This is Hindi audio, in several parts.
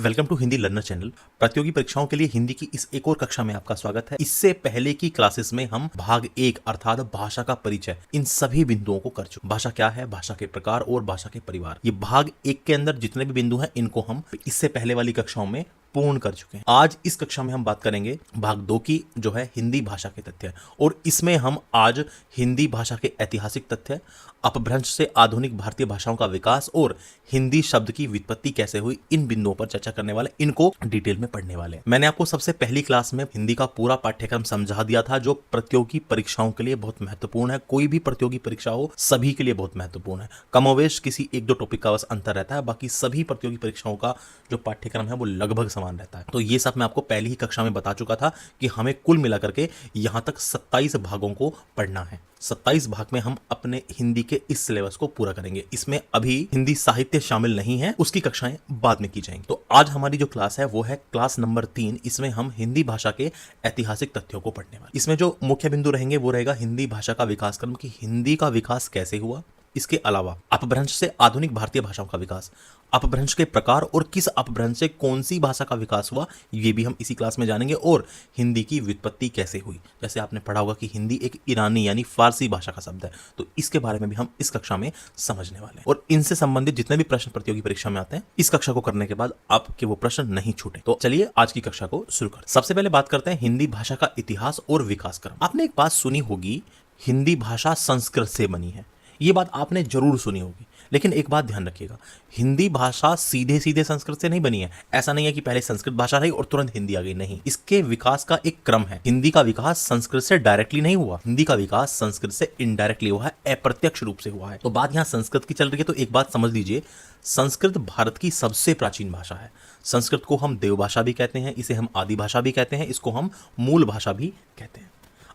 Welcome to Hindi learner channel. प्रतियोगी परीक्षाओं के लिए हिंदी की इस एक और कक्षा में आपका स्वागत है। इससे पहले की क्लासेस में हम भाग 1 अर्थात भाषा का परिचय इन सभी बिंदुओं को कर चुके। भाषा क्या है, भाषा के प्रकार और भाषा के परिवार, ये भाग 1 के अंदर जितने भी बिंदु हैं इनको हम इससे पहले वाली कक्षाओं में पूर्ण कर चुके हैं। आज इस कक्षा में हम बात करेंगे भाग 2 की, जो है हिंदी भाषा के तथ्य, और इसमें हम आज हिंदी भाषा के ऐतिहासिक तथ्य, अपभ्रंश से आधुनिक भारतीय भाषाओं का विकास और हिंदी शब्द की व्युत्पत्ति कैसे हुई, इन बिंदुओं पर चर्चा करने वाले, इनको डिटेल में पढ़ने वाले हैं। मैंने आपको सबसे पहली क्लास में हिंदी का पूरा पाठ्यक्रम समझा दिया था, जो प्रतियोगी परीक्षाओं के लिए बहुत महत्वपूर्ण है। कोई भी प्रतियोगी परीक्षा हो, सभी के लिए बहुत महत्वपूर्ण है। कमोवेश किसी एक दो टॉपिक का बस अंतर रहता है, बाकी सभी प्रतियोगी परीक्षाओं का जो पाठ्यक्रम है वो लगभग समान रहता है। तो ये सब मैं आपको पहली ही कक्षा में बता चुका था कि हमें कुल मिलाकर के यहां तक 27 भागों को पढ़ना है। 27 भाग में हम अपने हिंदी के इस सिलेबस को पूरा करेंगे। इसमें अभी हिंदी साहित्य शामिल नहीं है, उसकी कक्षाएं बाद में की जाएंगी। तो आज हमारी जो क्लास है वो है क्लास नंबर 3। इसमें हम हिंदी भाषा के ऐतिहासिक तथ्यों को पढ़ने वाले। इसमें जो मुख्य बिंदु रहेंगे वो रहेगा हिंदी भाषा का विकास क्रम, कि हिंदी का विकास कैसे हुआ। इसके अलावा अपभ्रंश से आधुनिक भारतीय भाषाओं का विकास, अपभ्रंश के प्रकार और किस अपभ्रंश से कौन सी भाषा का विकास हुआ, ये भी हम इसी क्लास में जानेंगे। और हिंदी की व्युत्पत्ति कैसे हुई, जैसे आपने पढ़ा होगा कि हिंदी एक ईरानी यानी फारसी भाषा का शब्द है, तो इसके बारे में भी हम इस कक्षा में समझने वाले हैं। और इनसे संबंधित जितने भी प्रश्न प्रतियोगी परीक्षा में आते हैं, इस कक्षा को करने के बाद आपके वो प्रश्न नहीं छूटे। तो चलिए आज की कक्षा को शुरू करें। सबसे पहले बात करते हैं हिंदी भाषा का इतिहास और विकास क्रम। आपने एक बात सुनी होगी, हिंदी भाषा संस्कृत से बनी है। ये बात आपने जरूर सुनी होगी, लेकिन एक बात ध्यान रखिएगा, हिंदी भाषा सीधे सीधे संस्कृत से नहीं बनी है। ऐसा नहीं है कि पहले संस्कृत भाषा रही और तुरंत हिंदी आ गई, नहीं। इसके विकास का एक क्रम है। हिंदी का विकास संस्कृत से डायरेक्टली नहीं हुआ, हिंदी का विकास संस्कृत से इनडायरेक्टली हुआ है, अप्रत्यक्ष रूप से हुआ है। तो बात यहाँ संस्कृत की चल रही है, तो एक बात समझ लीजिए, संस्कृत भारत की सबसे प्राचीन भाषा है। संस्कृत को हम देवभाषा भी कहते हैं, इसे हम आदि भाषा भी कहते हैं, इसको हम मूल भाषा भी कहते हैं।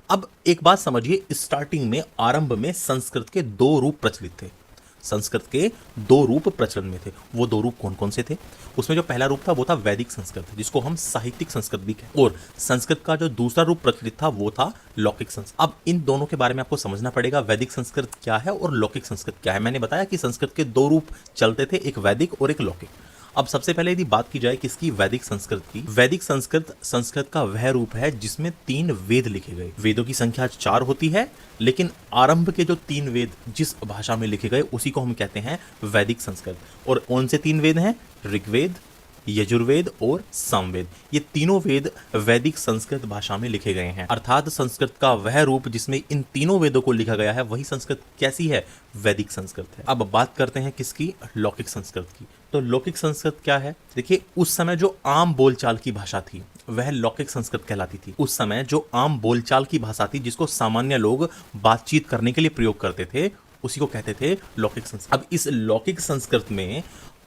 अब एक बात समझिए, स्टार्टिंग में, आरंभ में संस्कृत के 2 रूप प्रचलित थे। संस्कृत के 2 रूप प्रचलन में थे। वो 2 रूप कौन कौन से थे? उसमें जो पहला रूप था वो था वैदिक संस्कृत, जिसको हम साहित्यिक संस्कृत भी कहते हैं, और संस्कृत का जो दूसरा रूप प्रचलित था वो था लौकिक संस्कृत। अब इन दोनों के बारे में आपको समझना पड़ेगा, वैदिक संस्कृत क्या है और लौकिक संस्कृत क्या है। मैंने बताया कि संस्कृत के 2 रूप चलते थे, एक वैदिक और एक लौकिक। अब सबसे पहले यदि बात की जाए किसकी, वैदिक संस्कृत की। वैदिक संस्कृत संस्कृत का वह रूप है जिसमें 3 वेद लिखे गए। वेदों की संख्या 4 होती है, लेकिन आरंभ के जो 3 वेद जिस भाषा में लिखे गए उसी को हम कहते हैं वैदिक संस्कृत। और कौन से 3 वेद हैं? ऋग्वेद, यजुर्वेद और सामवेद। ये तीनों वेद वैदिक संस्कृत भाषा में लिखे गए हैं, अर्थात संस्कृत का वह रूप जिसमें इन तीनों वेदों को लिखा गया है, वही संस्कृत कैसी है? वैदिक संस्कृत है। अब बात करते हैं किसकी? लौकिक संस्कृत की। तो लौकिक संस्कृत क्या है? देखिए, उस समय जो आम बोलचाल की भाषा थी वह लौकिक संस्कृत कहलाती थी। उस समय जो आम बोलचाल की भाषा थी, जिसको सामान्य लोग बातचीत करने के लिए प्रयोग करते थे, उसी को कहते थे लौकिक संस्कृत। अब इस लौकिक संस्कृत में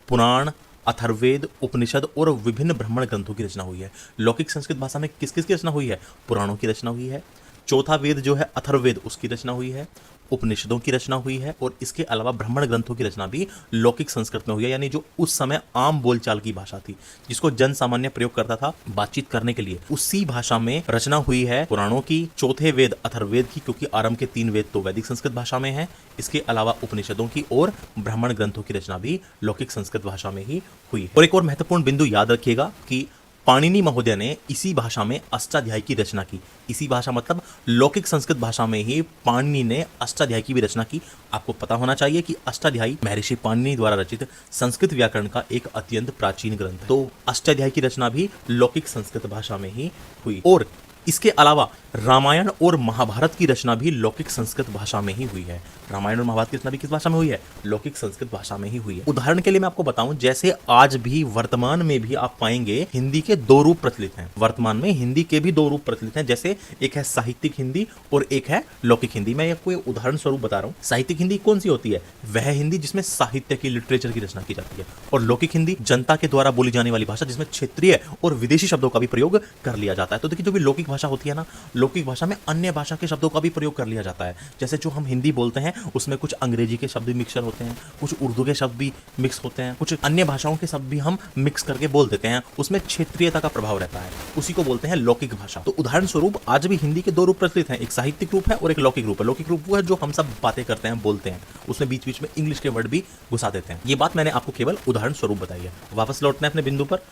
पुराण, अथर्ववेद, उपनिषद और विभिन्न ब्राह्मण ग्रंथों की रचना हुई है। लौकिक संस्कृत भाषा में किस किस की रचना हुई है? पुराणों की रचना हुई है, चौथा वेद जो है अथर्ववेद, उसकी रचना हुई है, उपनिषदों की रचना हुई है, और इसके अलावा ब्राह्मण ग्रंथों की रचना भी लौकिक संस्कृत में हुई है। यानी जो उस समय आम बोलचाल की भाषा थी, जिसको जन सामान्य प्रयोग करता था बातचीत करने के लिए, उसी भाषा में रचना हुई है पुराणों की, चौथे वेद अथर्ववेद की, क्योंकि आरंभ के 3 वेद तो वैदिक संस्कृत भाषा में है, इसके अलावा उपनिषदों की और ब्राह्मण ग्रंथों की रचना भी लौकिक संस्कृत भाषा में ही हुई है। और एक और महत्वपूर्ण बिंदु याद रखिएगा कि पाणिनि महोदय ने इसी भाषा में अष्टाध्यायी की रचना की। इसी भाषा मतलब लौकिक संस्कृत भाषा में ही पाणिनि ने अष्टाध्यायी की भी रचना की। आपको पता होना चाहिए कि अष्टाध्यायी महर्षि पाणिनि द्वारा रचित संस्कृत व्याकरण का एक अत्यंत प्राचीन ग्रंथ है। तो अष्टाध्यायी की रचना भी लौकिक संस्कृत भाषा में ही हुई। और इसके अलावा रामायण और महाभारत की रचना भी लौकिक संस्कृत भाषा में ही हुई है। रामायण और महाभारत की रचना भी किस भाषा में हुई है? लौकिक संस्कृत भाषा में ही हुई है। उदाहरण के लिए मैं आपको बताऊं, जैसे आज भी वर्तमान में भी आप पाएंगे हिंदी के 2 रूप प्रचलित हैं। वर्तमान में हिंदी के भी 2 रूप प्रचलित हैं, जैसे एक है साहित्यिक हिंदी और एक है लौकिक हिंदी। मैं आपको एक उदाहरण स्वरूप बता रहा हूँ। साहित्यिक हिंदी कौन सी होती है? वह हिंदी जिसमें साहित्य की, लिटरेचर की रचना की जाती है। और लौकिक हिंदी जनता के द्वारा बोली जाने वाली भाषा, जिसमें क्षेत्रीय और विदेशी शब्दों का भी प्रयोग कर लिया जाता है। तो देखिए, जो भी लौकिक भाषा होती है ना, लौकिक भाषा में अन्य भाषा के शब्दों का भी प्रयोग कर लिया जाता है। जैसे जो हम हिंदी बोलते हैं उसमें कुछ अंग्रेजी के शब्द भी मिक्सर होते हैं, कुछ उर्दू के शब्द भी मिक्स होते हैं, कुछ अन्य भाषाओं के शब्द भी हम मिक्स करके बोल देते हैं। उसमें क्षेत्रीयता का प्रभाव रहता है, उसी को बोलते हैं लौकिक भाषा। तो उदाहरण स्वरूप आज भी हिंदी के 2 रूप प्रचलित हैं, एक साहित्यिक रूप है और एक लौकिक रूप है। लौकिक रूप वो है जो हम सब बातें करते हैं, बोलते हैं, उसमें बीच बीच में इंग्लिश के वर्ड भी घुसा देते हैं। ये बात मैंने आपको केवल उदाहरण स्वरूप बताई है। वापस लौटना है अपने बिंदु पर।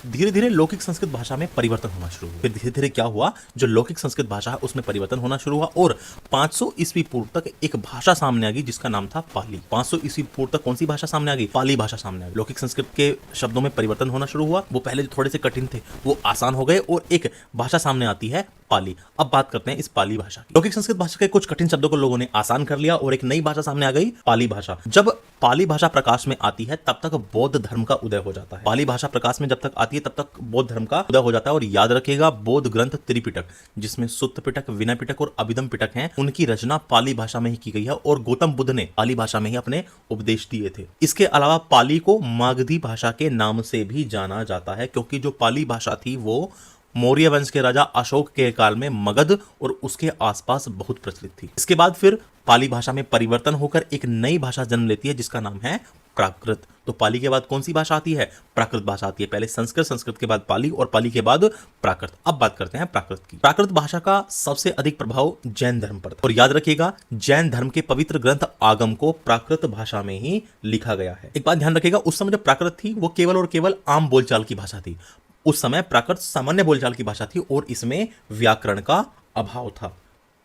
धीरे धीरे लौकिक संस्कृत भाषा में परिवर्तन होना शुरू हुआ। फिर धीरे धीरे क्या हुआ, जो लौकिक संस्कृत भाषा है उसमें परिवर्तन होना शुरू हुआ और 500 ईस्वी पूर्व तक एक भाषा सामने आ गई जिसका नाम था पाली। 500 ईस्वी पूर्व तक कौन सी भाषा सामने आ गई? पाली भाषा सामने आ गई। लौकिक संस्कृत के शब्दों में परिवर्तन होना शुरू हुआ, वो पहले जो थोड़े से कठिन थे वो आसान हो गए और एक भाषा सामने आती है पाली। अब बात करते हैं इस पाली भाषा की। लौकिक संस्कृत भाषा के कुछ कठिन शब्दों को लोगों ने आसान कर लिया और एक नई भाषा सामने आ गई, पाली भाषा। जब पाली भाषा प्रकाश में आती है तब तक बौद्ध धर्म का उदय हो जाता है। पाली भाषा प्रकाश में जब तक आती है तब तक बौद्ध धर्म का उदय हो जाता है। और याद रखिएगा, बौद्ध ग्रंथ त्रिपिटक, जिसमें सुत्त पिटक, विनय पिटक और अभिधम पिटक हैं, उनकी रचना पाली भाषा में ही की गई है और गौतम बुद्ध ने पाली भाषा में ही अपने उपदेश दिए थे। इसके अलावा पाली को मागधी भाषा के नाम से भी जाना जाता है, क्योंकि जो पाली भाषा थी वो मौर्य वंश के राजा अशोक के काल में मगध और उसके आसपास बहुत प्रचलित थी। इसके बाद फिर पाली भाषा में परिवर्तन होकर एक नई भाषा जन्म लेती है जिसका नाम है प्राकृत। तो पाली के बाद कौन सी भाषा आती है? प्राकृत भाषा आती है। पहले संस्कृत, संस्कृत के बाद पाली और पाली के बाद प्राकृत। अब बात करते हैं प्राकृत की। प्राकृत भाषा का सबसे अधिक प्रभाव जैन धर्म पर था और याद रखिएगा, जैन धर्म के पवित्र ग्रंथ आगम को प्राकृत भाषा में ही लिखा गया है। एक बात ध्यान रखिएगा, उस समय जो प्राकृत थी वो केवल और केवल आम बोलचाल की भाषा थी। उस समय प्राकृत सामान्य बोलचाल की भाषा थी और इसमें व्याकरण का अभाव था।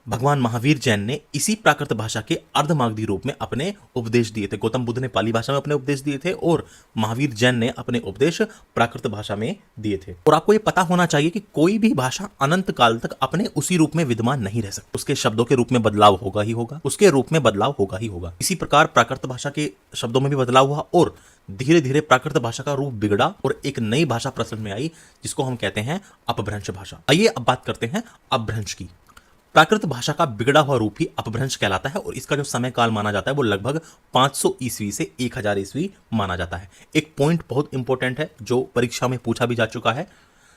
भगवान महावीर जैन ने इसी प्राकृत भाषा के अर्धमागधी रूप में अपने उपदेश दिए थे। गौतम बुद्ध ने पाली भाषा में अपने उपदेश दिए थे और महावीर जैन ने अपने उपदेश प्राकृत भाषा में दिए थे। और आपको यह पता होना चाहिए कि कोई भी भाषा अनंत काल तक अपने उसी रूप में विद्यमान नहीं रह सकती। उसके शब्दों के रूप में बदलाव होगा ही होगा, उसके रूप में बदलाव होगा ही होगा। इसी प्रकार प्राकृत भाषा के शब्दों में भी बदलाव हुआ और धीरे धीरे प्राकृत भाषा का रूप बिगड़ा और एक नई भाषा प्रचलन में आई जिसको हम कहते हैं अपभ्रंश भाषा। आइए अब बात करते हैं अपभ्रंश की। प्राकृत भाषा का बिगड़ा हुआ रूप ही अपभ्रंश कहलाता है और इसका जो समय काल माना जाता है वो लगभग 500 ईस्वी से 1000 ईस्वी माना जाता है। एक पॉइंट बहुत इंपॉर्टेंट है जो परीक्षा में पूछा भी जा चुका है,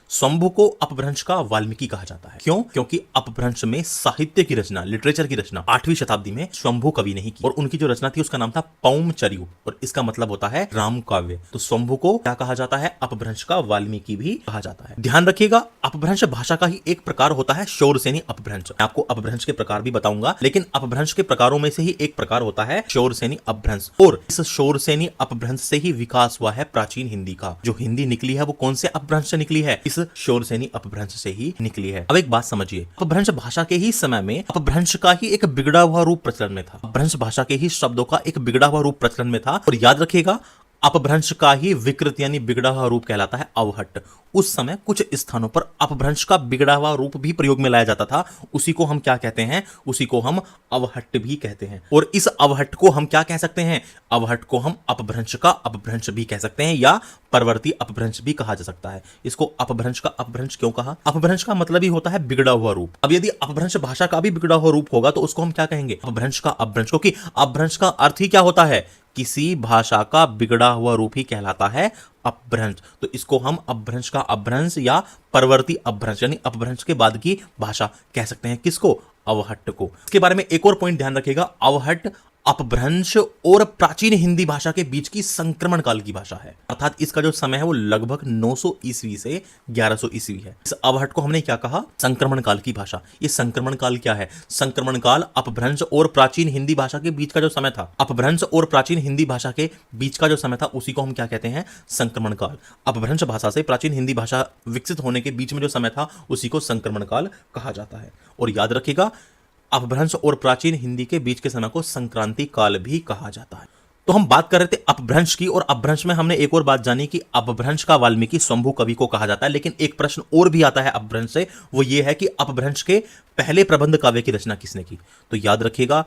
स्वंभु को अपभ्रंश का वाल्मीकि कहा जाता है। क्यों? क्योंकि अपभ्रंश में साहित्य की रचना, लिटरेचर की रचना 8वीं शताब्दी में स्वंभु कवि ने ही की और उनकी जो रचना थी उसका नाम था पौमचर्यु और इसका मतलब होता है राम काव्य। तो स्वंभु को क्या कहा जाता है? अपभ्रंश का वाल्मीकि भी कहा जाता है। ध्यान रखिएगा, अपभ्रंश भाषा का ही एक प्रकार होता है शौरसेनी अपभ्रंश। मैं आपको अपभ्रंश के प्रकार भी बताऊंगा, लेकिन अपभ्रंश के प्रकारों में से ही एक प्रकार होता है शौरसेनी अपभ्रंश और इस शौरसेनी अपभ्रंश से ही विकास हुआ है प्राचीन हिंदी का। जो हिंदी निकली है वो कौन से अपभ्रंश से निकली है? इस शौरसेनी अपभ्रंश से ही निकली है। अब एक बात समझिए, अपभ्रंश भाषा के ही समय में अपभ्रंश का ही एक बिगड़ा हुआ रूप प्रचलन में था। अपभ्रंश भाषा के ही शब्दों का एक बिगड़ा हुआ रूप प्रचलन में था और याद रखिएगा, अपभ्रंश का ही विकृत यानी बिगड़ा हुआ रूप कहलाता है अवहट्ट। उस समय कुछ स्थानों पर अपभ्रंश का बिगड़ा हुआ रूप भी प्रयोग में लाया जाता था। उसी को हम क्या कहते हैं? उसी को हम अवहट्ट भी कहते हैं। और इस अवहट्ट को हम क्या कह सकते हैं? अवहट्ट को हम अपभ्रंश का अपभ्रंश भी कह सकते हैं या परवर्ती अपभ्रंश भी कहा जा सकता है। इसको अपभ्रंश का अपभ्रंश क्यों कहा? अपभ्रंश का मतलब ही होता है बिगड़ा हुआ रूप। अब यदि अपभ्रंश भाषा का भी बिगड़ा हुआ रूप होगा तो उसको हम क्या कहेंगे? अपभ्रंश का अपभ्रंश, क्योंकि अपभ्रंश का अर्थ ही क्या होता है? किसी भाषा का बिगड़ा हुआ रूप ही कहलाता है अपभ्रंश। तो इसको हम अपभ्रंश का अपभ्रंश या परवर्ती अपभ्रंश यानी अपभ्रंश के बाद की भाषा कह सकते हैं। किसको? अवहट्ट को। इसके बारे में एक और पॉइंट ध्यान रखिएगा, अवहट्ट अपभ्रंश और प्राचीन हिंदी भाषा के बीच की संक्रमण काल की भाषा है, अर्थात इसका जो समय है वो लगभग 900 ईस्वी से 1100 ईस्वी है। इस अवहट्ट को हमने क्या कहा? संक्रमण काल की भाषा। ये संक्रमण काल क्या है? संक्रमण काल अपभ्रंश और प्राचीन हिंदी भाषा के बीच का जो समय था, अपभ्रंश और प्राचीन हिंदी भाषा के बीच का जो समय था उसी को हम क्या कहते हैं? संक्रमण काल। अपभ्रंश भाषा से प्राचीन हिंदी भाषा विकसित होने के बीच में जो समय था उसी को संक्रमण काल कहा जाता है। और याद रखिएगा, अपभ्रंश और प्राचीन हिंदी के बीच के समय को संक्रांति काल भी कहा जाता है। तो हम बात कर रहे थे अपभ्रंश की और अपभ्रंश में हमने एक और बात जानी कि अपभ्रंश का वाल्मीकि स्वंभु कवि को कहा जाता है। लेकिन एक प्रश्न और भी आता है अपभ्रंश से, वो ये है कि अपभ्रंश के पहले प्रबंध काव्य की रचना किसने की? तो याद रखिएगा,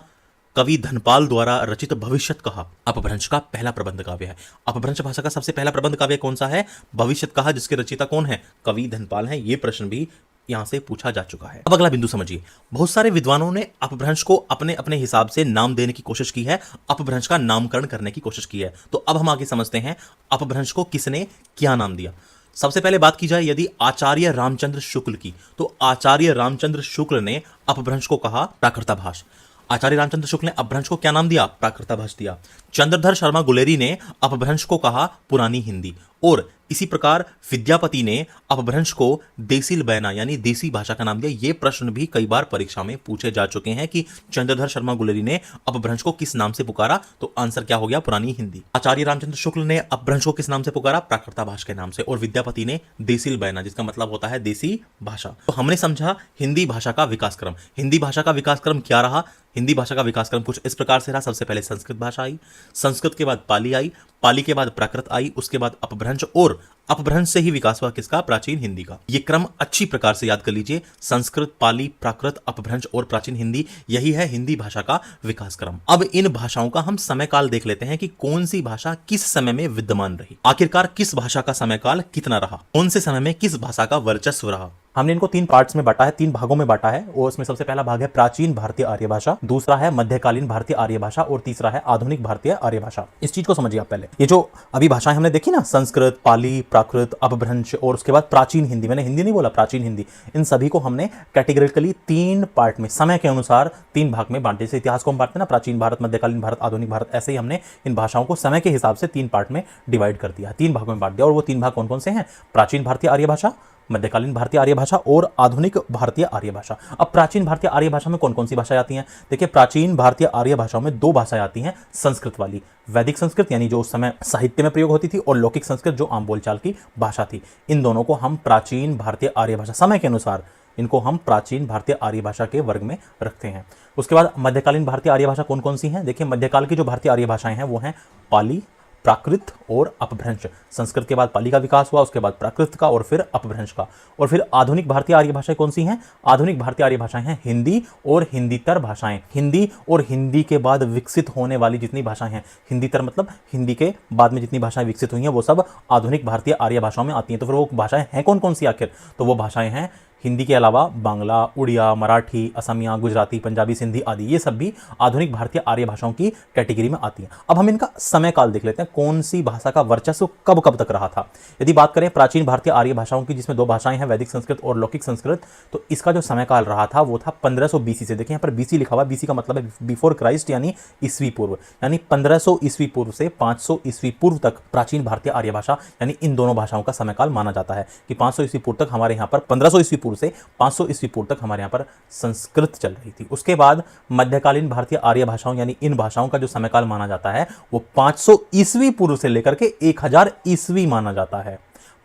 कवि धनपाल द्वारा रचित भविष्यत कहा अपभ्रंश का पहला प्रबंध काव्य है। अपभ्रंश भाषा का सबसे पहला प्रबंध काव्य कौन सा है? भविष्यत कहा, जिसके रचयिता कौन है? कवि धनपाल है। ये प्रश्न भी यहां से पूछा जा चुका है। अब अगला बिंदु समझिए, बहुत सारे विद्वानों ने अपभ्रंश को अपने अपने हिसाब से नाम देने की कोशिश की है, अपभ्रंश का नामकरण करने की कोशिश की है। तो अब हम आगे समझते हैं अपभ्रंश को किसने क्या नाम दिया। सबसे पहले बात की जाए यदि आचार्य रामचंद्र शुक्ल की, तो आचार्य रामचंद्र शुक्ल ने अपभ्रंश को कहा प्राकृताभाष। आचार्य रामचंद्र शुक्ल ने अपभ्रंश को क्या नाम दिया? प्राकृताभाष दिया। चंद्रधर शर्मा गुलेरी ने अपभ्रंश को कहा पुरानी हिंदी और इसी प्रकार विद्यापति ने अपभ्रंश को देसील बयाना यानी देसी भाषा का नाम दिया। ये प्रश्न भी कई बार परीक्षा में पूछे जा चुके हैं कि चंद्रधर शर्मा गुलेरी ने अपभ्रंश को किस नाम से पुकारा, तो आंसर क्या हो गया, पुरानी हिंदी। आचार्य रामचंद्र शुक्ल ने अपभ्रंश को किस नाम से पुकारा, प्राकृताभाष के नाम से। और विद्यापति ने देसील बयाना, जिसका मतलब होता है देसी भाषा। तो हमने समझा हिंदी भाषा का विकास क्रम। हिंदी भाषा का विकास क्रम क्या रहा? हिंदी भाषा का विकास क्रम कुछ इस प्रकार से रहा। सबसे पहले संस्कृत भाषा आई, संस्कृत के बाद पाली आई, पाली के बाद प्राकृत आई, उसके बाद अपभ्रंश, और अपभ्रंश से ही विकास हुआ किसका, प्राचीन हिंदी का। ये क्रम अच्छी प्रकार से याद कर लीजिए, संस्कृत, पाली, प्राकृत, अपभ्रंश और प्राचीन हिंदी, यही है हिंदी भाषा का विकास क्रम। अब इन भाषाओं का हम समय काल देख लेते हैं कि कौन सी भाषा किस समय में विद्यमान रही, आखिरकार किस भाषा का समय काल कितना रहा, कौन से समय में किस भाषा का वर्चस्व रहा। हमने इनको 3 पार्ट्स में बांटा है, 3 भागों में बांटा है। और उसमें सबसे पहला भाग है प्राचीन भारतीय आर्य भाषा, दूसरा है मध्यकालीन भारतीय आर्य भाषा और तीसरा है आधुनिक भारतीय आर्य भाषा। इस चीज को समझिए आप पहले। ये जो अभी भाषाएं हमने देखी ना, संस्कृत, पाली, प्राकृत, अपभ्रंश और उसके बाद प्राचीन हिंदी, मैंने हिंदी नहीं बोला, प्राचीन हिंदी, इन सभी को हमने कैटेगोरिकली 3 पार्ट में समय के अनुसार 3 भाग में बांटे। जैसे इतिहास को हम बांटते हैं ना, प्राचीन भारत, मध्यकालीन भारत, आधुनिक भारत, ऐसे ही हमने इन भाषाओं को समय के हिसाब से 3 पार्ट में डिवाइड कर दिया, 3 भागों में बांट दिया। और वो 3 भाग कौन कौन से हैं? प्राचीन भारतीय आर्य भाषा, मध्यकालीन भारतीय आर्य भाषा और आधुनिक भारतीय आर्य भाषा। अब प्राचीन भारतीय आर्य भाषा में कौन कौन सी भाषाएं आती हैं? देखिए, प्राचीन भारतीय आर्य भाषाओं में 2 भाषाएं आती हैं। संस्कृत वाली, वैदिक संस्कृत यानी जो उस समय साहित्य में प्रयोग होती थी, और लौकिक संस्कृत जो आम बोलचाल की भाषा थी। इन दोनों को हम प्राचीन भारतीय आर्य भाषा, समय के अनुसार इनको हम प्राचीन भारतीय आर्य भाषा के वर्ग में रखते हैं। उसके बाद मध्यकालीन भारतीय आर्य भाषा कौन कौन सी हैं? देखिए, मध्यकाल की जो भारतीय आर्य भाषाएं हैं वो हैं पाली, प्राकृत और अपभ्रंश। संस्कृत के बाद पाली का विकास हुआ, उसके बाद प्राकृत का और फिर अपभ्रंश का। और फिर आधुनिक भारतीय आर्य भाषाएं कौन सी हैं? आधुनिक भारतीय आर्य भाषाएं हैं हिंदी और हिंदीतर भाषाएं। हिंदी और हिंदी के बाद विकसित होने वाली जितनी भाषाएं हैं, हिंदीतर मतलब हिंदी के बाद में जितनी भाषाएं विकसित हुई हैं, वो सब आधुनिक भारतीय आर्य भाषाओं में आती हैं। तो फिर वो भाषाएं हैं कौन कौन सी आखिर? तो वो भाषाएं हैं हिंदी के अलावा बांग्ला, उड़िया, मराठी, असमिया, गुजराती, पंजाबी, सिंधी आदि, ये सब भी आधुनिक भारतीय आर्य भाषाओं की कैटेगरी में आती हैं। अब हम इनका समय काल देख लेते हैं, कौन सी भाषा का वर्चस्व कब कब तक रहा था। यदि बात करें प्राचीन भारतीय आर्य भाषाओं की, जिसमें 2 भाषाएं हैं, वैदिक संस्कृत और लौकिक संस्कृत, तो इसका जो समय काल रहा था वो था 1500 BC से। देखिए यहाँ पर BC लिखा हुआ है, BC का मतलब है बिफोर क्राइस्ट यानी ईस्वी पूर्व, यानी 1500 ईस्वी पूर्व से 500 ईस्वी पूर्व तक प्राचीन भारतीय आर्य भाषा यानी इन दोनों भाषाओं का समय काल माना जाता है कि 500 ईस्वी पूर्व तक हमारे यहाँ पर, 1500 ईस्वी पूर्व से 500 ईस्वी पूर्व तक हमारे यहाँ पर संस्कृत चल रही थी। उसके बाद मध्यकालीन भारतीय आर्य भाषाओं यानी इन भाषाओं का जो समय काल माना जाता है वो 500 ईस्वी पूर्व से लेकर के 1000 ईस्वी माना जाता है।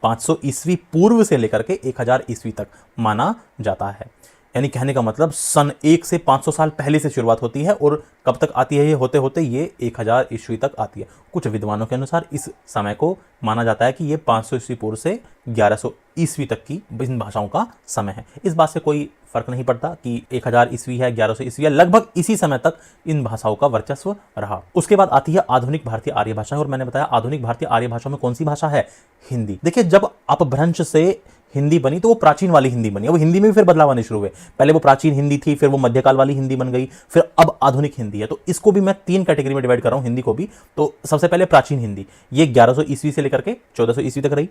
500 ईस्वी पूर्व से लेकर के 1000 ईस्वी तक माना जाता है। यानी कहने का मतलब सन 1 से 500 साल पहले से शुरुआत होती है और कब तक आती है, ये होते होते ये 1000 ईस्वी तक आती है। कुछ विद्वानों के अनुसार इस समय को माना जाता है कि ये 500 ईस्वी पूर्व से 1100 ईस्वी तक की इन भाषाओं का समय है। इस बात से कोई फर्क नहीं पड़ता कि 1000 ईस्वी है, 1100 ईस्वी है, लगभग इसी समय तक इन भाषाओं का वर्चस्व रहा। उसके बाद आती है आधुनिक भारतीय आर्य भाषा, और मैंने बताया आधुनिक भारतीय आर्य भाषा में कौन सी भाषा है? हिंदी। देखिए, जब अपभ्रंश से हिंदी बनी तो वो प्राचीन वाली हिंदी बनी। अब हिंदी में भी फिर बदलाव आने शुरू हुए। पहले वो प्राचीन हिंदी थी, फिर वो मध्यकाल वाली हिंदी बन गई, फिर अब आधुनिक हिंदी है। तो इसको भी मैं 3 कैटेगरी में डिवाइड कर रहा हूं, हिंदी को भी। तो सबसे पहले प्राचीन हिंदी, ये 1100 ईस्वी से लेकर के 1400 ईस्वी तक रही।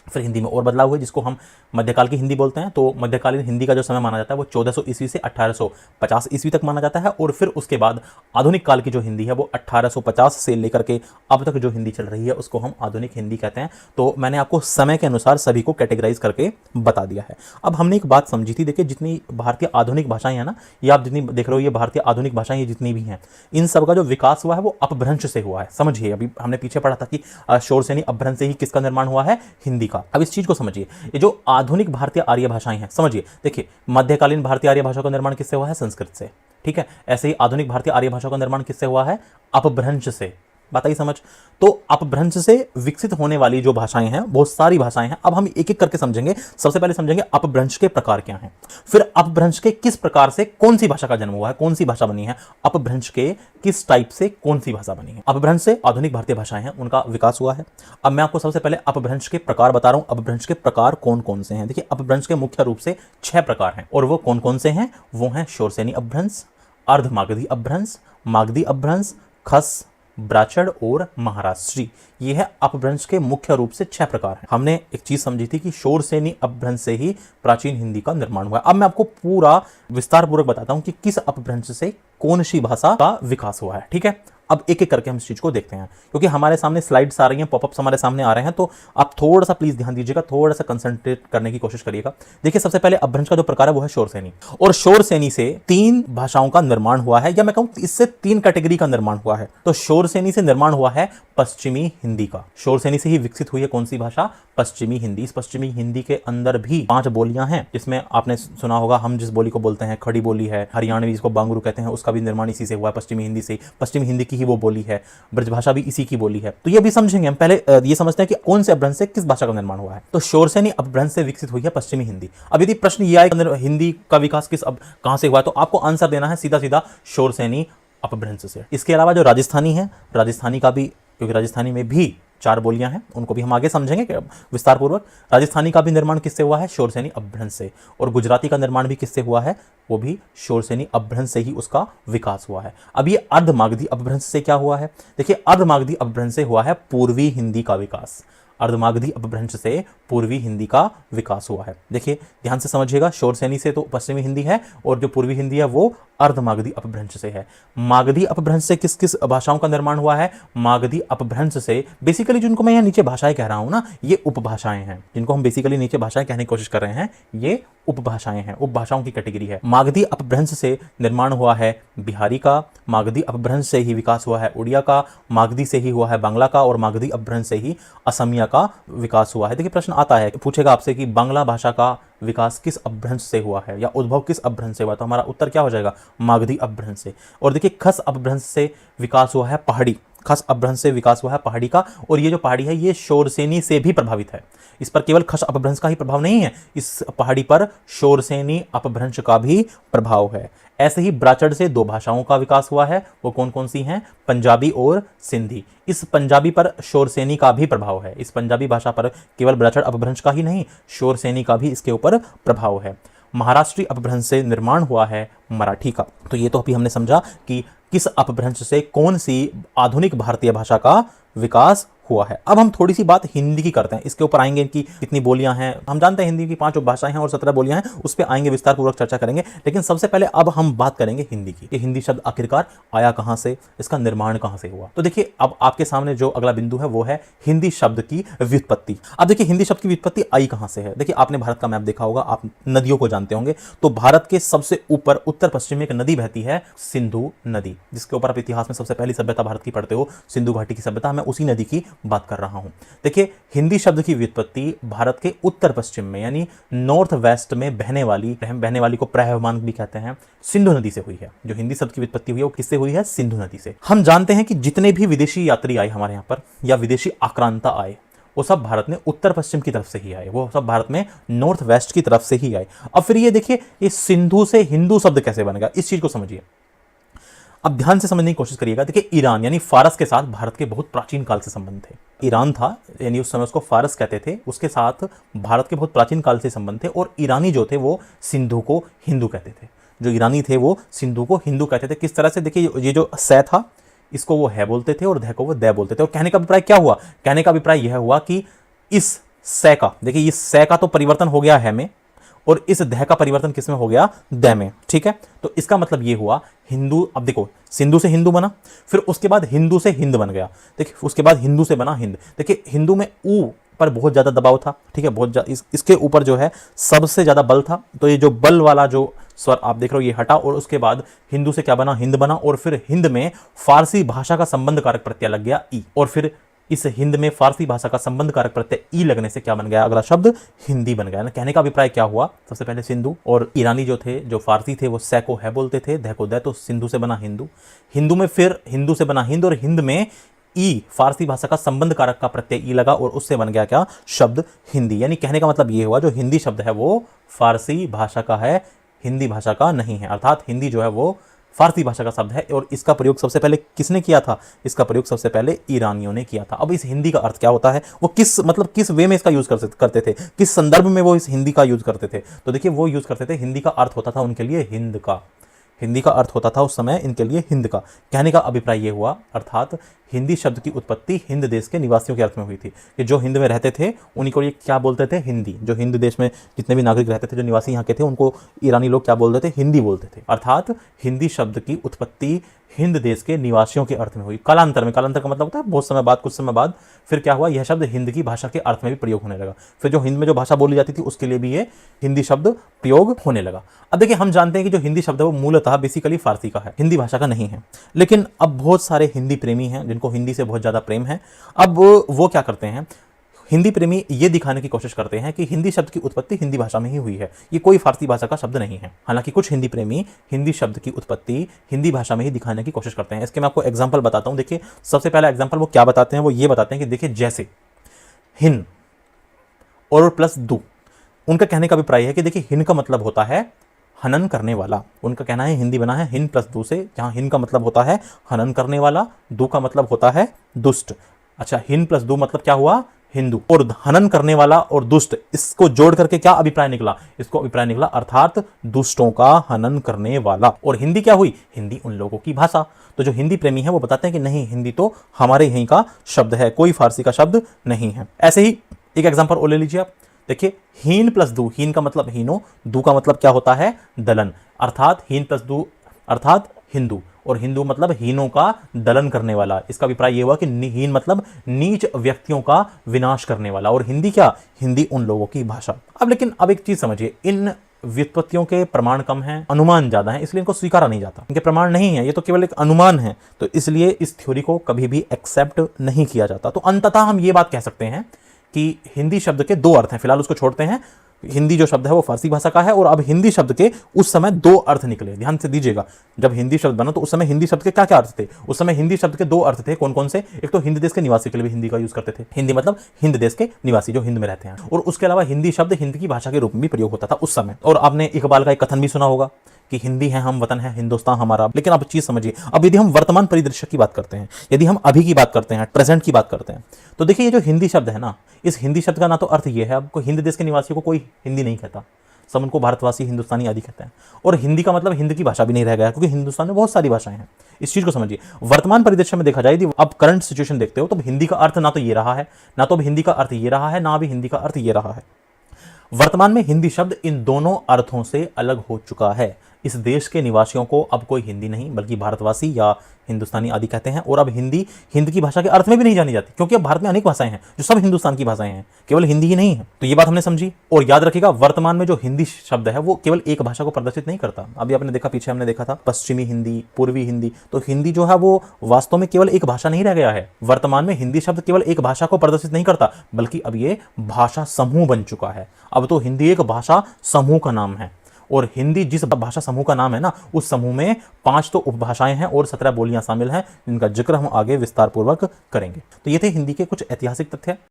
फिर हिंदी में और बदलाव हुए, जिसको हम मध्यकाल की हिंदी बोलते हैं। तो मध्यकालीन हिंदी का जो समय माना जाता है वो 1400 ईस्वी से 1850 ईस्वी तक माना जाता है। और फिर उसके बाद आधुनिक काल की जो हिंदी है वो 1850 से लेकर के अब तक जो हिंदी चल रही है उसको हम आधुनिक हिंदी कहते हैं। तो मैंने आपको समय के अनुसार सभी को कैटेगराइज करके बता दिया है। अब हमने एक बात समझी थी, देखिए जितनी भारतीय आधुनिक भाषाएं हैं ना, ये आप जितनी देख रहे हो, ये भारतीय आधुनिक भाषाएं जितनी भी हैं, इन सब का जो विकास हुआ है वो अपभ्रंश से हुआ है। समझिए, अभी हमने पीछे पढ़ा था कि शोरसेनी अपभ्रंश से ही किसका निर्माण हुआ है? हिंदी का। अब इस चीज को समझिए, ये जो आधुनिक भारतीय आर्य भाषाएं हैं, समझिए, देखिए मध्यकालीन भारतीय आर्य भाषा का निर्माण किससे हुआ है? संस्कृत से। ठीक है, ऐसे ही आधुनिक भारतीय आर्य भाषा का निर्माण किससे हुआ है? अपभ्रंश से। बात आई समझ? तो अपभ्रंश से विकसित होने वाली जो भाषाएं हैं, बहुत सारी भाषाएं हैं। अब हम एक एक करके समझेंगे। सबसे पहले समझेंगे अपभ्रंश के प्रकार क्या हैं, फिर अपभ्रंश के किस प्रकार से कौन सी भाषा का जन्म हुआ है, कौन सी भाषा बनी है, अपभ्रंश के किस टाइप से कौन सी भाषा बनी है। अपभ्रंश से आधुनिक भारतीय भाषाएं हैं, उनका विकास हुआ है। अब मैं आपको सबसे पहले अपभ्रंश के प्रकार बता रहा हूं। अपभ्रंश के प्रकार कौन कौन से हैं? देखिए, अपभ्रंश के मुख्य रूप से 6 प्रकार हैं, और वो कौन कौन से हैं? वो हैं शोरसेनी अपभ्रंश, अर्धमागधी अपभ्रंश, मागधी अपभ्रंश, खस, ब्राचड़ और महाराष्ट्री। ये है अपभ्रंश के मुख्य रूप से 6 प्रकार हैं। हमने एक चीज समझी थी कि शोरसेनी अपभ्रंश से ही प्राचीन हिंदी का निर्माण हुआ। अब मैं आपको पूरा विस्तार पूर्वक बताता हूं कि किस अपभ्रंश से कौन सी भाषा का विकास हुआ है। ठीक है, अब एक एक करके हम इस चीज को देखते हैं, क्योंकि हमारे सामने स्लाइड्स आ रही हैं, पॉपअप्स हमारे सामने आ रहे हैं, तो आप थोड़ा सा प्लीज ध्यान दीजिएगा, थोड़ा सा कंसंट्रेट करने की कोशिश करिएगा। देखिए सबसे पहले अपभ्रंश का जो प्रकार है वो है शोरसेनी, और शोरसेनी से 3 भाषाओं का निर्माण हुआ है, या मैं कहूं इससे 3 कैटेगरी का निर्माण हुआ है। तो शोरसेनी से निर्माण हुआ है पश्चिमी हिंदी का। शोरसेनी से ही विकसित हुई है कौन सी भाषा? पश्चिमी हिंदी। इस पश्चिमी हिंदी के अंदर भी 5 बोलियां हैं, जिसमें आपने सुना होगा हम जिस बोली को बोलते हैं खड़ी बोली है, हरियाणवी जिसको बांगरू कहते हैं, उसका भी निर्माण इसी से हुआ है, पश्चिमी हिंदी से। पश्चिमी हिंदी की ही वो बोली है, ब्रजभाषा भी इसी की बोली है। तो ये भी समझेंगे हम। पहले ये समझते हैं कि कौन से अपभ्रंश से किस भाषा का निर्माण हुआ है। तो शोरसेनी अपभ्रंश से विकसित हुई है पश्चिमी हिंदी। अब यदि प्रश्न ये आए हिंदी का विकास कहां से हुआ, तो आपको आंसर देना है सीधा सीधा शोरसेनी अपभ्रंश से। इसके अलावा जो राजस्थानी है, राजस्थानी का भी, क्योंकि राजस्थानी में भी 4 बोलियां हैं, उनको भी हम आगे समझेंगे विस्तार पूर्वक। राजस्थानी का भी निर्माण किससे हुआ है? शोरसेनी अपभ्रंश से। और गुजराती का निर्माण भी किससे हुआ है? वो भी शोरसेनी अपभ्रंश से ही उसका विकास हुआ है। अब ये अर्धमागधी अपभ्रंश से क्या हुआ है? देखिए अर्धमागधी अपभ्रंश से हुआ है पूर्वी हिंदी का विकास। अर्धमागधी अपभ्रंश से पूर्वी हिंदी का विकास हुआ है। देखिए ध्यान से समझिएगा, शोरसेनी से तो पश्चिमी हिंदी है, और जो पूर्वी हिंदी है वो अर्धमागधी अपभ्रंश से है। मागधी अपभ्रंश से किस किस भाषाओं का निर्माण हुआ है? मागधी अपभ्रंश से बेसिकली जिनको मैं यहाँ नीचे भाषाएं कह रहा हूं ना, ये उपभाषाएं हैं, जिनको हम बेसिकली नीचे भाषाएं कहने की कोशिश कर रहे हैं, ये उपभाषाएं हैं, उपभाषाओं की कैटेगरी है। मागधी अपभ्रंश से निर्माण हुआ है बिहारी का, मागधी अपभ्रंश से ही विकास हुआ है उड़िया का, मागधी से ही हुआ है बांग्ला का, और मागधी अपभ्रंश से ही असमिया का विकास हुआ है। देखिए प्रश्न आता है, पूछेगा आपसे कि बांग्ला भाषा का विकास किस अपभ्रंश से हुआ है, या उद्भव किस अपभ्रंश से हुआ, तो हमारा उत्तर क्या हो जाएगा? मागधी अपभ्रंश से। और देखिए खस अपभ्रंश से विकास हुआ है पहाड़ी, खस अपभ्रंश से विकास हुआ है पहाड़ी का, और ये जो पहाड़ी है ये शोरसेनी से भी प्रभावित है। इस पर केवल खस अपभ्रंश का ही प्रभाव नहीं है, इस पहाड़ी पर शोरसेनी अपभ्रंश का भी प्रभाव है। ऐसे ही ब्राचड़ से 2 भाषाओं का विकास हुआ है, वो कौन कौन सी हैं? पंजाबी और सिंधी। इस पंजाबी पर शोरसेनी का भी प्रभाव है। इस पंजाबी भाषा पर केवल ब्राचड़ अपभ्रंश का ही नहीं, शोरसेनी का भी इसके ऊपर प्रभाव है। महाराष्ट्री अपभ्रंश से निर्माण हुआ है मराठी का। तो ये तो अभी हमने समझा कि किस अपभ्रंश से कौन सी आधुनिक भारतीय भाषा का विकास हुआ है। अब हम थोड़ी सी बात हिंदी की करते हैं, इसके ऊपर आएंगे कि कितनी बोलियां हैं। हम जानते हैं हिंदी की 5 उपभाषाएं हैं और 17 बोलियां हैं, उस पर आएंगे विस्तार पूर्वक चर्चा करेंगे। लेकिन सबसे पहले अब हम बात करेंगे हिंदी की। ये हिंदी शब्द आखिरकार आया कहां से, इसका निर्माण कहां से हुआ। तो देखिए अब आपके सामने जो अगला बिंदु है वो है हिंदी शब्द की व्युत्पत्ति। अब देखिए हिंदी शब्द की व्युत्पत्ति आई कहां से है। देखिए आपने भारत का मैप देखा होगा, आप नदियों को जानते होंगे, तो भारत के सबसे ऊपर उत्तर पश्चिम में एक नदी बहती है, सिंधु नदी, जिसके ऊपर आप इतिहास में सबसे पहली सभ्यता भारत की पढ़ते हो, सिंधु घाटी की सभ्यता। मैं उसी नदी की बात कर रहा हूं। देखिए हिंदी शब्द की व्युत्पत्ति भारत के उत्तर पश्चिम में यानी नॉर्थ वेस्ट में बहने वाली को प्रवहमान भी कहते हैं, सिंधु नदी से हुई है। जो हिंदी शब्द की व्युत्पत्ति हुई है वो किससे हुई है? सिंधु नदी से। हम जानते हैं कि जितने भी विदेशी यात्री आए हमारे यहां पर, या विदेशी आक्रांता आए, वो सब भारत में उत्तर पश्चिम की तरफ से ही आए, वो सब भारत में नॉर्थ वेस्ट की तरफ से ही आए। अब फिर ये देखिए ये सिंधु से हिंदू शब्द कैसे बन गया, इस चीज को समझिए। अब ध्यान से समझने की कोशिश करिएगा। देखिए ईरान यानी फारस के साथ भारत के बहुत प्राचीन काल से संबंध थे। ईरान था यानी उस समय उसको फारस कहते थे, उसके साथ भारत के बहुत प्राचीन काल से संबंध थे। और ईरानी जो थे वो सिंधु को हिंदू कहते थे। जो ईरानी थे वो सिंधु को हिंदू कहते थे। किस तरह से? देखिए ये जो सै था इसको वो है बोलते थे और ध को वो दे बोलते थे। और कहने का अभिप्राय क्या हुआ? कहने का अभिप्राय यह हुआ कि इस सै का, देखिए इस सै का तो परिवर्तन हो गया है में, और इस दह का परिवर्तन किसमें हो गया? द में। ठीक है, तो इसका मतलब ये हुआ हिंदू। अब देखो सिंधु से हिंदू बना, फिर उसके बाद हिंदू से हिंद बन गया। देखिए उसके बाद हिंदू से बना हिंद। देखिए हिंदू में ऊ पर बहुत ज्यादा दबाव था। ठीक है, बहुत इसके ऊपर जो है सबसे ज्यादा बल था। तो ये जो बल वाला जो स्वर आप देख रहे हो ये हटा, और उसके बाद हिंदू से क्या बना? हिंद बना। और फिर हिंद में फारसी भाषा का संबंध कारक प्रत्यय लग गया ई, और फिर इस हिंद में फारसी भाषा का संबंध कारक प्रत्यय ई लगने से क्या बन गया? अगला शब्द हिंदी बन गया ना। कहने का अभिप्राय क्या हुआ? सबसे पहले सिंधु, और ईरानी जो थे, जो फारसी थे, वो सै को है बोलते थे, ध को द, तो सिंधु से बना हिंदू। हिंदू में फिर हिंदू से बना हिंद, और हिंद में ई फारसी भाषा का संबंध कारक का प्रत्यय ई लगा, और उससे बन गया क्या? शब्द हिंदी। यानी कहने का मतलब ये हुआ जो हिंदी शब्द है वो फारसी भाषा का है, हिंदी भाषा का नहीं है। अर्थात हिंदी जो है वो फारसी भाषा का शब्द है, और इसका प्रयोग सबसे पहले किसने किया था? इसका प्रयोग सबसे पहले ईरानियों ने किया था। अब इस हिंदी का अर्थ क्या होता है? वो किस वे में इसका यूज करते थे, किस संदर्भ में वो इस हिंदी का यूज करते थे? तो देखिए वो यूज करते थे, हिंदी का अर्थ होता था उनके लिए हिंद का। हिंदी का अर्थ होता था उस समय इनके लिए हिंद का। कहने का अभिप्राय ये हुआ, अर्थात हिंदी शब्द की उत्पत्ति हिंद देश के निवासियों के अर्थ में हुई थी कि जो हिंद में रहते थे उन्हीं को ये क्या बोलते थे, हिंदी। जो हिंद देश में जितने भी नागरिक रहते थे, जो निवासी यहाँ के थे, उनको ईरानी लोग क्या बोलते थे, हिंदी बोलते थे। अर्थात हिंदी शब्द की उत्पत्ति हिंद देश के निवासियों के अर्थ में हुई। कालांतर का मतलब होता है बहुत समय बाद, कुछ समय बाद फिर क्या हुआ, यह शब्द हिंद की भाषा के अर्थ में भी प्रयोग होने लगा। फिर जो हिंद में जो भाषा बोली जाती थी उसके लिए भी ये हिंदी शब्द प्रयोग होने लगा। अब देखिए, हम जानते हैं कि जो हिंदी शब्द है वो मूलतः बेसिकली फारसी का है, हिंदी भाषा का नहीं है। लेकिन अब बहुत सारे हिंदी प्रेमी हैं जिनको हिंदी से बहुत ज्यादा प्रेम है। अब वो क्या करते हैं, हिंदी प्रेमी ये दिखाने की कोशिश करते हैं कि हिंदी शब्द की उत्पत्ति हिंदी भाषा में ही हुई है, ये कोई फारसी भाषा का शब्द नहीं है। हालांकि कुछ हिंदी प्रेमी हिंदी शब्द की उत्पत्ति हिंदी भाषा में ही दिखाने की कोशिश करते हैं। इसके मैं आपको एग्जांपल बताता हूं। देखिए, सबसे पहला एग्जांपल वो क्या बताते हैं, वो ये बताते हैं कि देखिए, जैसे हिन और प्लस दू, उनका कहने का अभिप्राय है कि देखिए, हिन का मतलब होता है हनन करने वाला। उनका कहना है हिंदी बना है हिन प्लस दू से, जहां हिन का मतलब होता है हनन करने वाला, दू का मतलब होता है दुष्ट। अच्छा, हिन प्लस दू मतलब क्या हुआ, हिंदू। और हनन करने वाला और दुष्ट, इसको जोड़ करके क्या अभिप्राय निकला, इसको अभिप्राय निकला अर्थात दुष्टों का हनन करने वाला। और हिंदी क्या हुई, हिंदी उन लोगों की भाषा। तो जो हिंदी प्रेमी है वो बताते हैं कि नहीं, हिंदी तो हमारे यहीं का शब्द है, कोई फारसी का शब्द नहीं है। ऐसे ही एक एग्जांपल और ले लीजिए आप। देखिए, हीन प्लस दू, हीन का मतलब हीनो, दू का मतलब क्या होता है, दलन। अर्थात हीन प्लस दू अर्थात हिंदू, और हिंदू मतलब हीनों का दलन करने वाला। इसका अभिप्राय यह हुआ कि हीन मतलब नीच व्यक्तियों का विनाश करने वाला, और हिंदी क्या, हिंदी उन लोगों की भाषा। अब लेकिन अब एक चीज समझिए, इन व्युत्पत्तियों के प्रमाण कम हैं, अनुमान ज्यादा है, इसलिए इनको स्वीकारा नहीं जाता। इनके प्रमाण नहीं है, ये तो केवल एक अनुमान है, तो इसलिए इस थ्योरी को कभी भी एक्सेप्ट नहीं किया जाता। तो अंततः हम ये बात कह सकते हैं कि हिंदी शब्द के दो अर्थ हैं। फिलहाल उसको छोड़ते हैं, हिंदी जो शब्द है वो फारसी भाषा का है, और अब हिंदी शब्द के उस समय दो अर्थ निकले। ध्यान से दीजिएगा, जब हिंदी शब्द बना तो उस समय हिंदी शब्द के क्या क्या अर्थ थे। उस समय हिंदी शब्द के दो अर्थ थे, कौन कौन से, एक तो हिंद देश के निवासी के लिए भी हिंदी का यूज करते थे, हिंदी मतलब हिंद देश के निवासी जो हिंद में रहते हैं, और उसके अलावा हिंदी शब्द हिंद की भाषा के रूप में भी प्रयोग होता था उस समय। और आपने इकबाल का एक कथन भी सुना होगा कि हिंदी है हम, वतन है हिंदुस्तान हमारा। लेकिन आप चीज समझिए, अब यदि हम वर्तमान परिदृश्य की बात करते हैं, यदि हम अभी की बात करते हैं, प्रेजेंट की बात करते हैं, तो देखिए, ये जो हिंदी शब्द है ना, इस हिंदी शब्द का ना तो अर्थ ये है, आपको हिंद देश के निवासियों को कोई हिंदी नहीं कहता, सब उनको भारतवासी हिंदुस्तानी आदि कहते हैं। और हिंदी का मतलब हिंद की भाषा भी नहीं रह गया, क्योंकि हिंदुस्तान में बहुत सारी भाषाएं हैं। इस चीज को समझिए, वर्तमान परिदृश्य में देखा जाए, यदि आप करंट सिचुएशन देखते हो, तो हिंदी का अर्थ ना तो ये रहा है, ना तो हिंदी का अर्थ ये रहा है, ना भी हिंदी का अर्थ ये रहा है। वर्तमान में हिंदी शब्द इन दोनों अर्थों से अलग हो चुका है। इस देश के निवासियों को अब कोई हिंदी नहीं बल्कि भारतवासी या हिंदुस्तानी आदि कहते हैं। और अब हिंदी हिंद की भाषा के अर्थ में भी नहीं जानी जाती, क्योंकि अब भारत में अनेक भाषाएं हैं जो सब हिंदुस्तान की भाषाएं हैं, केवल हिंदी ही नहीं है। तो ये बात हमने समझी। और याद रखिएगा, वर्तमान में जो हिंदी शब्द है वो केवल एक भाषा को प्रदर्शित नहीं करता। अभी आपने देखा, पीछे हमने देखा था पश्चिमी हिंदी, पूर्वी हिंदी। तो हिंदी जो है वो वास्तव में केवल एक भाषा नहीं रह गया है। वर्तमान में हिंदी शब्द केवल एक भाषा को प्रदर्शित नहीं करता, बल्कि अब ये भाषा समूह बन चुका है। अब तो हिंदी एक भाषा समूह का नाम है, और हिंदी जिस भाषा समूह का नाम है ना, उस समूह में 5 तो उपभाषाएं हैं और 17 बोलियां शामिल हैं, जिनका जिक्र हम आगे विस्तार पूर्वक करेंगे। तो ये थे हिंदी के कुछ ऐतिहासिक तथ्य।